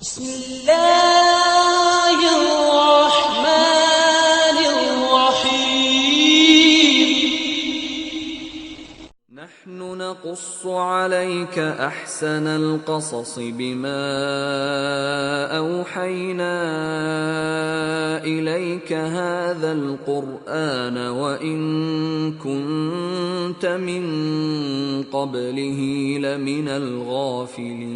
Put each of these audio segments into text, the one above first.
بسم الله الرحمن الرحيم. نحن نقص عليك أحسن القصص بما أوحينا إليك هذا القرآن وإن كنت من قبله لمن الغافلين.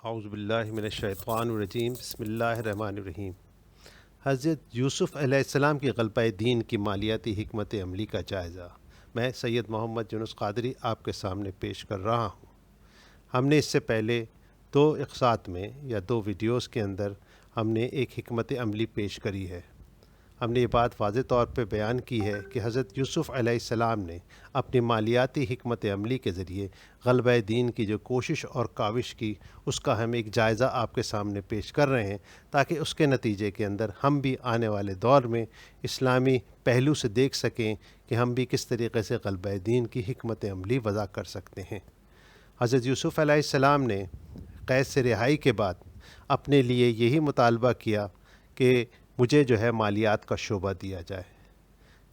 اعوذ باللہ من الشیطان الرجیم. بسم اللہ الرحمن الرحیم. حضرت یوسف علیہ السلام کی غلبہ دین کی مالیاتی حکمت عملی کا جائزہ میں سید محمد یونس قادری آپ کے سامنے پیش کر رہا ہوں. ہم نے اس سے پہلے 2 اقساط میں یا 2 ویڈیوز کے اندر ہم نے ایک حکمت عملی پیش کری ہے. ہم نے یہ بات واضح طور پہ بیان کی ہے کہ حضرت یوسف علیہ السلام نے اپنی مالیاتی حکمت عملی کے ذریعے غلبہ دین کی جو کوشش اور کاوش کی، اس کا ہم ایک جائزہ آپ کے سامنے پیش کر رہے ہیں تاکہ اس کے نتیجے کے اندر ہم بھی آنے والے دور میں اسلامی پہلو سے دیکھ سکیں کہ ہم بھی کس طریقے سے غلبہ دین کی حکمت عملی وضع کر سکتے ہیں. حضرت یوسف علیہ السلام نے قید سے رہائی کے بعد اپنے لیے یہی مطالبہ کیا کہ مجھے جو ہے مالیات کا شعبہ دیا جائے.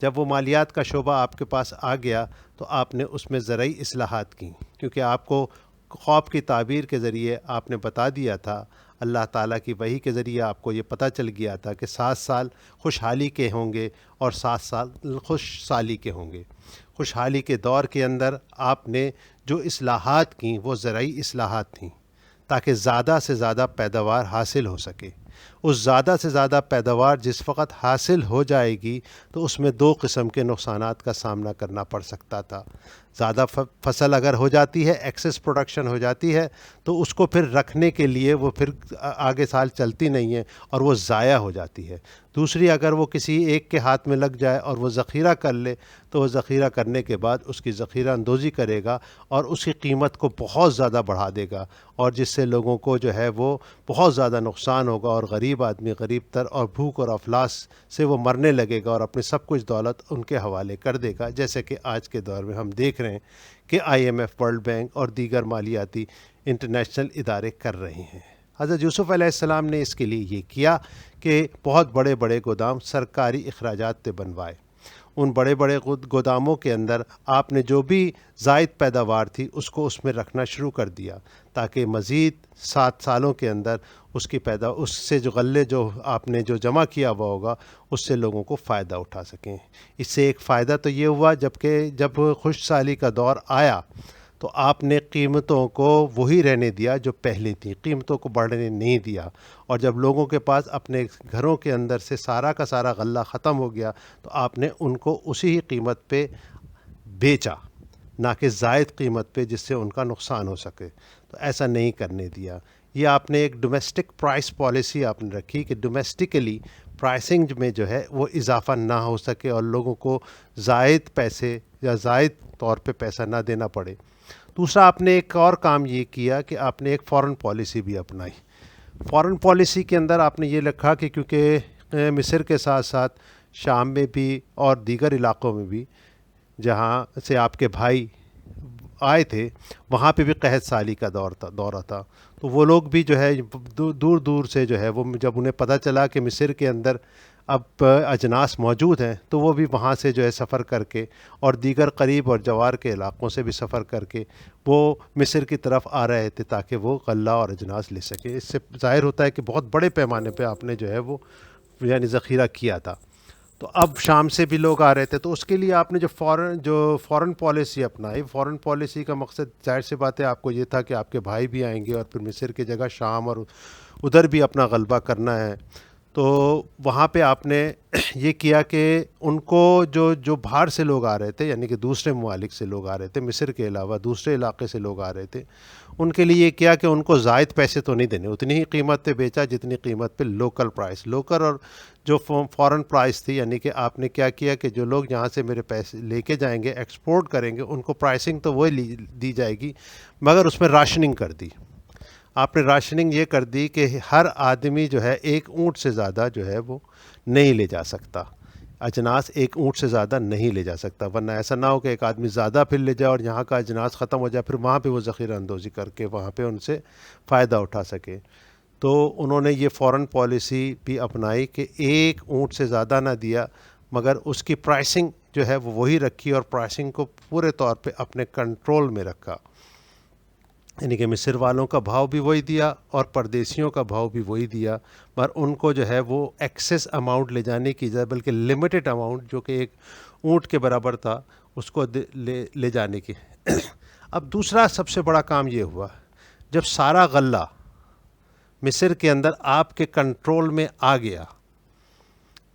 جب وہ مالیات کا شعبہ آپ کے پاس آ گیا تو آپ نے اس میں زرعی اصلاحات کی، کیونکہ آپ کو خواب کی تعبیر کے ذریعے آپ نے بتا دیا تھا، اللہ تعالیٰ کی وحی کے ذریعے آپ کو یہ پتہ چل گیا تھا کہ 7 سال خوشحالی کے ہوں گے اور 7 سال خوش سالی کے ہوں گے. خوشحالی کے دور کے اندر آپ نے جو اصلاحات کیں وہ زرعی اصلاحات تھیں تاکہ زیادہ سے زیادہ پیداوار حاصل ہو سکے. اس زیادہ سے زیادہ پیداوار جس وقت حاصل ہو جائے گی تو اس میں 2 قسم کے نقصانات کا سامنا کرنا پڑ سکتا تھا. زیادہ فصل اگر ہو جاتی ہے، ایکسس پروڈکشن ہو جاتی ہے، تو اس کو پھر رکھنے کے لیے وہ پھر آگے سال چلتی نہیں ہے اور وہ ضائع ہو جاتی ہے. دوسری، اگر وہ کسی ایک کے ہاتھ میں لگ جائے اور وہ ذخیرہ کر لے تو وہ ذخیرہ کرنے کے بعد اس کی ذخیرہ اندوزی کرے گا اور اس کی قیمت کو بہت زیادہ بڑھا دے گا، اور جس سے لوگوں کو جو ہے وہ بہت زیادہ نقصان ہوگا، اور غریب آدمی غریب تر اور بھوک اور افلاس سے وہ مرنے لگے گا اور اپنی سب کچھ دولت ان کے حوالے کر دے گا، جیسے کہ آج کے دور میں ہم دیکھ رہے ہیں کہ IMF، ورلڈ بینک اور دیگر مالیاتی انٹرنیشنل ادارے کر رہے ہیں. حضرت یوسف علیہ السلام نے اس کے لیے یہ کیا کہ بہت بڑے بڑے گودام سرکاری اخراجات سے بنوائے. ان بڑے بڑے گوداموں کے اندر آپ نے جو بھی زائد پیداوار تھی اس کو اس میں رکھنا شروع کر دیا تاکہ مزید 7 سالوں کے اندر اس سے جو غلے جو آپ نے جو جمع کیا ہوا ہوگا اس سے لوگوں کو فائدہ اٹھا سکیں. اس سے ایک فائدہ تو یہ ہوا جب خوش سالی کا دور آیا تو آپ نے قیمتوں کو وہی رہنے دیا جو پہلے تھیں، قیمتوں کو بڑھنے نہیں دیا. اور جب لوگوں کے پاس اپنے گھروں کے اندر سے سارا کا سارا غلہ ختم ہو گیا تو آپ نے ان کو اسی ہی قیمت پہ بیچا، نہ کہ زائد قیمت پہ جس سے ان کا نقصان ہو سکے. تو ایسا نہیں کرنے دیا. یہ آپ نے ایک ڈومیسٹک پرائس پالیسی آپ نے رکھی کہ ڈومیسٹکلی پرائسنگ میں جو ہے وہ اضافہ نہ ہو سکے اور لوگوں کو زائد پیسے یا زائد طور پہ پیسہ نہ دینا پڑے. دوسرا، آپ نے ایک اور کام یہ کیا کہ آپ نے ایک فورن پالیسی بھی اپنائی. فورن پالیسی کے اندر آپ نے یہ لکھا کہ کیونکہ مصر کے ساتھ ساتھ شام میں بھی اور دیگر علاقوں میں بھی جہاں سے آپ کے بھائی آئے تھے وہاں پہ بھی قحط سالی کا دورہ تھا، تو وہ لوگ بھی جو ہے دور دور سے جو ہے وہ جب انہیں پتہ چلا کہ مصر کے اندر اب اجناس موجود ہیں تو وہ بھی وہاں سے جو ہے سفر کر کے اور دیگر قریب اور جوار کے علاقوں سے بھی سفر کر کے وہ مصر کی طرف آ رہے تھے تاکہ وہ غلہ اور اجناس لے سکے. اس سے ظاہر ہوتا ہے کہ بہت بڑے پیمانے پہ آپ نے جو ہے وہ یعنی ذخیرہ کیا تھا. تو اب شام سے بھی لوگ آ رہے تھے، تو اس کے لیے آپ نے جو فورن پالیسی اپنائی. فورن پالیسی کا مقصد ظاہر سی بات ہے آپ کو یہ تھا کہ آپ کے بھائی بھی آئیں گے اور پھر مصر کی جگہ شام اور ادھر بھی اپنا غلبہ کرنا ہے. تو وہاں پہ آپ نے یہ کیا کہ ان کو جو باہر سے لوگ آ رہے تھے، یعنی کہ دوسرے ممالک سے لوگ آ رہے تھے، مصر کے علاوہ دوسرے علاقے سے لوگ آ رہے تھے، ان کے لیے یہ کیا کہ ان کو زائد پیسے تو نہیں دینے، اتنی ہی قیمت پہ بیچا جتنی قیمت پہ لوکل اور جو فورن پرائس تھی. یعنی کہ آپ نے کیا کہ جو لوگ یہاں سے میرے پیسے لے کے جائیں گے، ایکسپورٹ کریں گے، ان کو پرائسنگ تو وہی دی جائے گی مگر اس میں راشننگ کر دی. آپ نے راشننگ یہ کر دی کہ ہر آدمی جو ہے 1 اونٹ سے زیادہ جو ہے وہ نہیں لے جا سکتا. اجناس ایک اونٹ سے زیادہ نہیں لے جا سکتا، ورنہ ایسا نہ ہو کہ ایک آدمی زیادہ پھر لے جائے اور یہاں کا اجناس ختم ہو جائے، پھر وہاں پہ وہ ذخیرہ اندوزی کر کے وہاں پہ ان سے فائدہ اٹھا سکے۔ تو انہوں نے یہ فورن پالیسی بھی اپنائی کہ ایک اونٹ سے زیادہ نہ دیا، مگر اس کی پرائسنگ جو ہے وہ وہی رکھی اور پرائسنگ کو پورے طور پہ اپنے کنٹرول میں رکھا، یعنی کہ مصر والوں کا بھاؤ بھی وہی دیا اور پردیسیوں کا بھاؤ بھی وہی دیا، مگر ان کو جو ہے وہ ایکسیس اماؤنٹ لے جانے کی اجازت، بلکہ لمیٹڈ اماؤنٹ جو کہ ایک اونٹ کے برابر تھا اس کو لے جانے کی۔ اب دوسرا سب سے بڑا کام یہ ہوا، جب سارا غلہ مصر کے اندر آپ کے کنٹرول میں آ گیا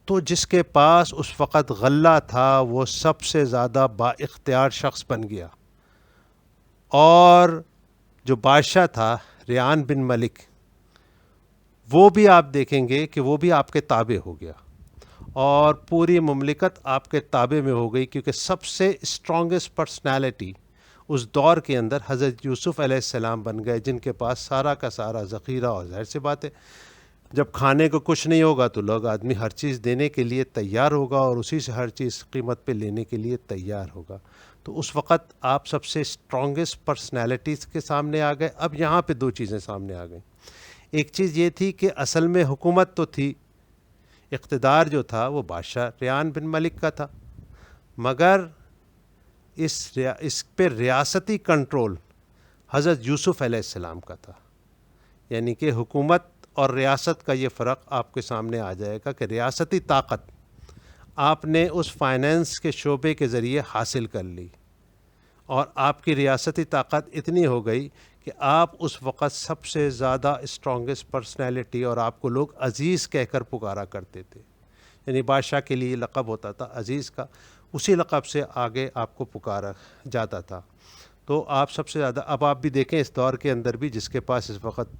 تو جس کے پاس اس وقت غلہ تھا وہ سب سے زیادہ با اختیار شخص بن گیا، اور جو بادشاہ تھا ریان بن ملک، وہ بھی آپ دیکھیں گے کہ وہ بھی آپ کے تابع ہو گیا، اور پوری مملکت آپ کے تابع میں ہو گئی، کیونکہ سب سے اسٹرانگسٹ پرسنالٹی اس دور کے اندر حضرت یوسف علیہ السلام بن گئے، جن کے پاس سارا کا سارا ذخیرہ، اور ظاہر سی بات ہے جب کھانے کو کچھ نہیں ہوگا تو لوگ آدمی ہر چیز دینے کے لیے تیار ہوگا اور اسی سے ہر چیز قیمت پہ لینے کے لیے تیار ہوگا۔ تو اس وقت آپ سب سے اسٹرانگسٹ پرسنالٹیز کے سامنے آ گئے۔ اب یہاں پہ دو چیزیں سامنے آ گئیں۔ ایک چیز یہ تھی کہ اصل میں حکومت تو تھی، اقتدار جو تھا وہ بادشاہ ریان بن ملک کا تھا، مگر اس پہ ریاستی کنٹرول حضرت یوسف علیہ السلام کا تھا، یعنی کہ حکومت اور ریاست کا یہ فرق آپ کے سامنے آ جائے گا کہ ریاستی طاقت آپ نے اس فائنینس کے شعبے کے ذریعے حاصل کر لی، اور آپ کی ریاستی طاقت اتنی ہو گئی کہ آپ اس وقت سب سے زیادہ اسٹرانگسٹ پرسنالٹی، اور آپ کو لوگ عزیز کہہ کر پکارا کرتے تھے، یعنی بادشاہ کے لیے لقب ہوتا تھا عزیز کا، اسی لقب سے آگے آپ کو پکارا جاتا تھا۔ تو آپ سب سے زیادہ، اب آپ بھی دیکھیں اس دور کے اندر بھی جس کے پاس اس وقت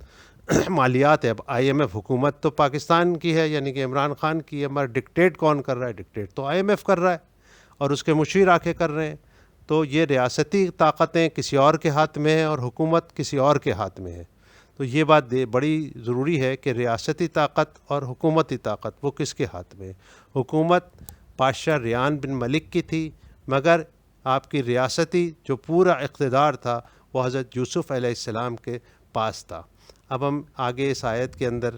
مالیات ہے، اب IMF حکومت تو پاکستان کی ہے، یعنی کہ عمران خان کی ہے، مگر ڈکٹیٹ کون کر رہا ہے؟ ڈکٹیٹ تو IMF کر رہا ہے، اور اس کے مشیر آ کے کر رہے ہیں۔ تو یہ ریاستی طاقتیں کسی اور کے ہاتھ میں ہیں اور حکومت کسی اور کے ہاتھ میں ہے۔ تو یہ بات بڑی ضروری ہے کہ ریاستی طاقت اور حکومتی طاقت وہ کس کے ہاتھ میں ہے۔ حکومت بادشاہ ریان بن ملک کی تھی، مگر آپ کی ریاستی جو پورا اقتدار تھا وہ حضرت یوسف علیہ السلام کے پاس تھا۔ اب ہم آگے اس آیت کے اندر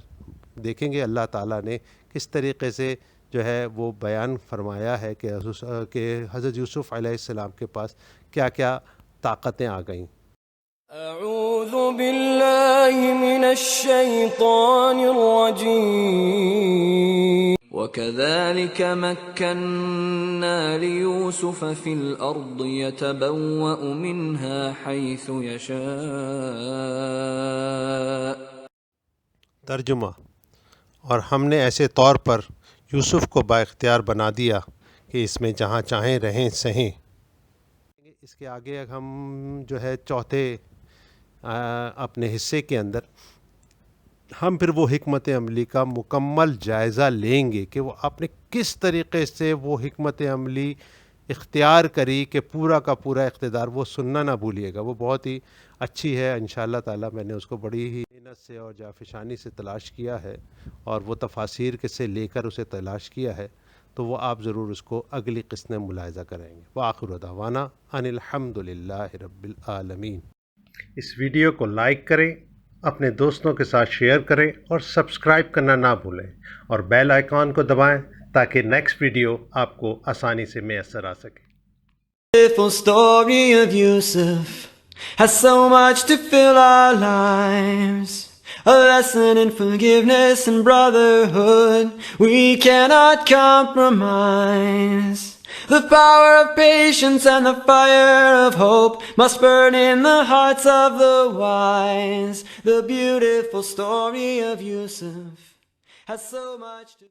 دیکھیں گے اللہ تعالیٰ نے کس طریقے سے جو ہے وہ بیان فرمایا ہے کہ حضرت یوسف علیہ السلام کے پاس کیا کیا طاقتیں آ گئیں۔ اعوذ باللہ من الشیطان الرجیم وَكَذَلِكَ مَكَّنَّا لِيُوسُفَ فِي الْأَرْضِ يَتَبَوَّأُ مِنْهَا حَيْثُ يَشَاءُ۔ ترجمہ، اور ہم نے ایسے طور پر یوسف کو بااختیار بنا دیا کہ اس میں جہاں چاہیں رہیں سہیں۔ اس کے آگے ہم جو ہے چوتھے اپنے حصے کے اندر ہم پھر وہ حکمت عملی کا مکمل جائزہ لیں گے کہ وہ آپ نے کس طریقے سے وہ حکمت عملی اختیار کری کہ پورا کا پورا اقتدار، وہ سننا نہ بھولیے گا، وہ بہت ہی اچھی ہے انشاءاللہ تعالیٰ۔ میں نے اس کو بڑی ہی محنت سے اور جافشانی سے تلاش کیا ہے، اور وہ تفاسیر کے سے لے کر اسے تلاش کیا ہے، تو وہ آپ ضرور اس کو اگلی قسط میں ملاحظہ کریں گے۔ وآخر دعوانا ان الحمد للہ رب العالمین۔ اس ویڈیو کو لائک کریں، اپنے دوستوں کے ساتھ شیئر کریں، اور سبسکرائب کرنا نہ بھولیں، اور بیل آئیکن کو دبائیں تاکہ نیکسٹ ویڈیو آپ کو آسانی سے میسر آ سکے۔ Beautiful story of Yusuf has so much to fill our lives. A lesson in forgiveness and brotherhood we cannot compromise. The power of patience and the fire of hope must burn in the hearts of the wise. The beautiful story of Yusuf has so much to